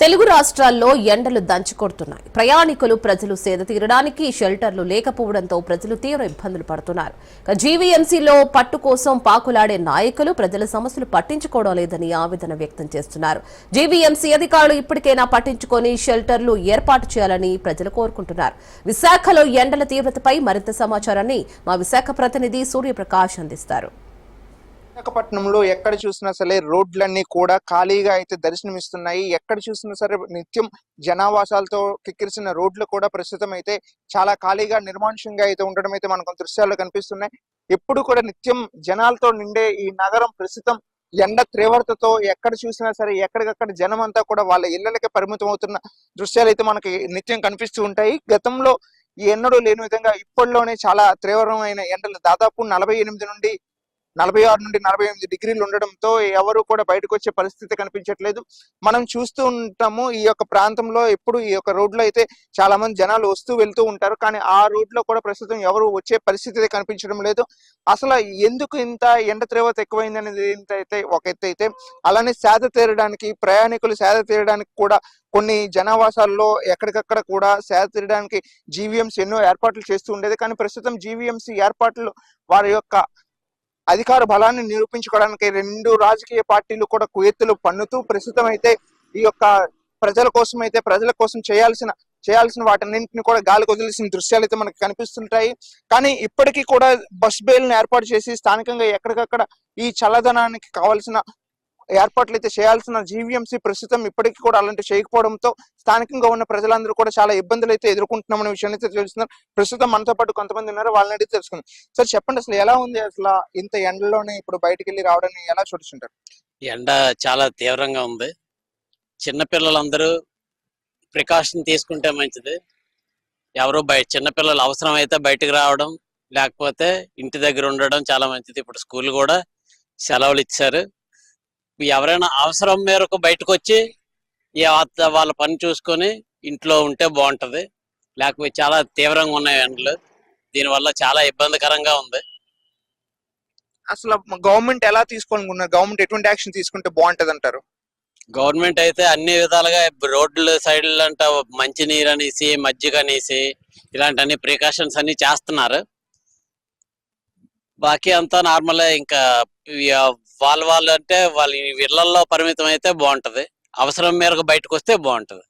తెలుగు రాష్ట్రాల్లో ఎండలు దంచుకొడుతున్నాయి. ప్రయాణికులు ప్రజలు సేద తీరడానికి షెల్టర్లు లేకపోవడంతో ప్రజలు తీవ్ర ఇబ్బందులు పడుతున్నారు. జీవీఎంసీలో పట్టు కోసం పాకులాడే నాయకులు ప్రజల సమస్యలు పట్టించుకోవడం లేదని ఆవేదన వ్యక్తం చేస్తున్నారు. జీవీఎంసీ అధికారులు ఇప్పటికైనా పట్టించుకొని షెల్టర్లు ఏర్పాటు చేయాలని ప్రజలు కోరుకుంటున్నారు. విశాఖలో ఎండల తీవ్రతపై మరింత సమాచారాన్ని మా విశాఖ ప్రతినిధి సూర్యప్రకాష్ అందిస్తారు. విశాఖపట్నంలో ఎక్కడ చూసినా సరే రోడ్లన్నీ కూడా ఖాళీగా అయితే దర్శనమిస్తున్నాయి. ఎక్కడ చూసినా సరే నిత్యం జనావాసాలతో కిక్కిరిసిన రోడ్లు కూడా ప్రస్తుతం అయితే చాలా ఖాళీగా నిర్మానుష్యంగా అయితే ఉండడం అయితే మనకు దృశ్యాల్లో కనిపిస్తున్నాయి. ఎప్పుడు కూడా నిత్యం జనాలతో నిండే ఈ నగరం ప్రస్తుతం ఎండ తీవ్రతతో ఎక్కడ చూసినా సరే ఎక్కడికక్కడ జనం అంతా కూడా వాళ్ళ ఇళ్లకే పరిమితం అవుతున్న దృశ్యాలు అయితే మనకి నిత్యం కనిపిస్తూ ఉంటాయి. గతంలో ఎన్నడూ లేని విధంగా ఇప్పటిలోనే చాలా తీవ్రమైన ఎండలు దాదాపు 48 నుండి 46 నుండి 48 డిగ్రీలు ఉండడంతో ఎవరు కూడా బయటకు వచ్చే పరిస్థితి కనిపించట్లేదు. మనం చూస్తూ ఉంటాము ఈ యొక్క ప్రాంతంలో ఎప్పుడు ఈ యొక్క రోడ్లో అయితే చాలా మంది జనాలు వస్తూ వెళ్తూ ఉంటారు. కానీ ఆ రోడ్లో కూడా ప్రస్తుతం ఎవరు వచ్చే పరిస్థితి కనిపించడం లేదు. అసలు ఎందుకు ఇంత ఎండ తీవ్రత ఎక్కువైంది అనేది అయితే ఒక ఎత్తు అయితే, అలానే సేద తీరడానికి ప్రయాణికులు సేద తీరడానికి కూడా కొన్ని జనావాసాల్లో ఎక్కడికక్కడ కూడా సేద తీరడానికి జీవీఎంసీ ఎన్నో ఏర్పాట్లు చేస్తూ ఉండేది. కానీ ప్రస్తుతం జీవీఎంసీ ఏర్పాట్లు వారి యొక్క అధికార బలాన్ని నిరూపించుకోవడానికి రెండు రాజకీయ పార్టీలు కూడా కుయెత్తులు పన్నుతూ ప్రస్తుతం అయితే ఈ యొక్క ప్రజల కోసం చేయాల్సిన వాటన్నింటిని కూడా గాలికి వదిలేసిన దృశ్యాలు అయితే మనకు కనిపిస్తుంటాయి. కానీ ఇప్పటికీ కూడా బస్ బేల్ని ఏర్పాటు చేసి స్థానికంగా ఎక్కడికక్కడ ఈ చల్లదనానికి కావాల్సిన ఏర్పాట్లు అయితే చేయాల్సిన జీవీఎంసీ ప్రస్తుతం ఇప్పటికీ కూడా అలాంటి చేయకపోవడంతో స్థానికంగా ఉన్న ప్రజలందరూ కూడా చాలా ఇబ్బందులు అయితే ఎదుర్కొంటున్నామనే విషయాన్ని అయితే తెలుస్తున్నారు. ప్రస్తుతం మనతో పాటు కొంతమంది ఉన్నారు, వాళ్ళని అడిగి తెలుసుకుందాం. సార్ చెప్పండి, అసలు ఎలా ఉంది? అసలు ఇంత ఎండలోనే ఇప్పుడు బయటకు వెళ్ళి రావడాన్ని ఎలా చూస్తుంటారు? ఎండ చాలా తీవ్రంగా ఉంది. చిన్నపిల్లలందరూ ప్రికాషన్ తీసుకుంటే మంచిది. ఎవరు చిన్నపిల్లలు అవసరం అయితే బయటకు రావడం, లేకపోతే ఇంటి దగ్గర ఉండడం చాలా మంచిది. ఇప్పుడు స్కూల్ కూడా సెలవులు ఇచ్చారు. ఎవరైనా అవసరం మేరకు బయటకు వచ్చి వాళ్ళ పని చూసుకొని ఇంట్లో ఉంటే బాగుంటది. లేకపోతే చాలా తీవ్రంగా ఉన్నాయి ఎండలు. దీనివల్ల చాలా ఇబ్బందికరంగా ఉంది. అసలు గవర్నమెంట్ ఎలా తీసుకోవాలనుకున్నారు? గవర్నమెంట్ ఎటువంటి యాక్షన్ తీసుకుంటే బాగుంటది అంటారు? గవర్నమెంట్ అయితే అన్ని విధాలుగా రోడ్ల సైడ్లు అంట మంచినీరు అనేసి, మజ్జిగ అనేసి ఇలాంటి అన్ని ప్రికాషన్స్ అన్ని చేస్తున్నారు. బాకీ అంతా నార్మలే. ఇంకా వాళ్ళు అంటే వాళ్ళ ఇళ్లలో పరిమితం అయితే బాగుంటది. అవసరం మేరకు బయటకు వస్తే బాగుంటది.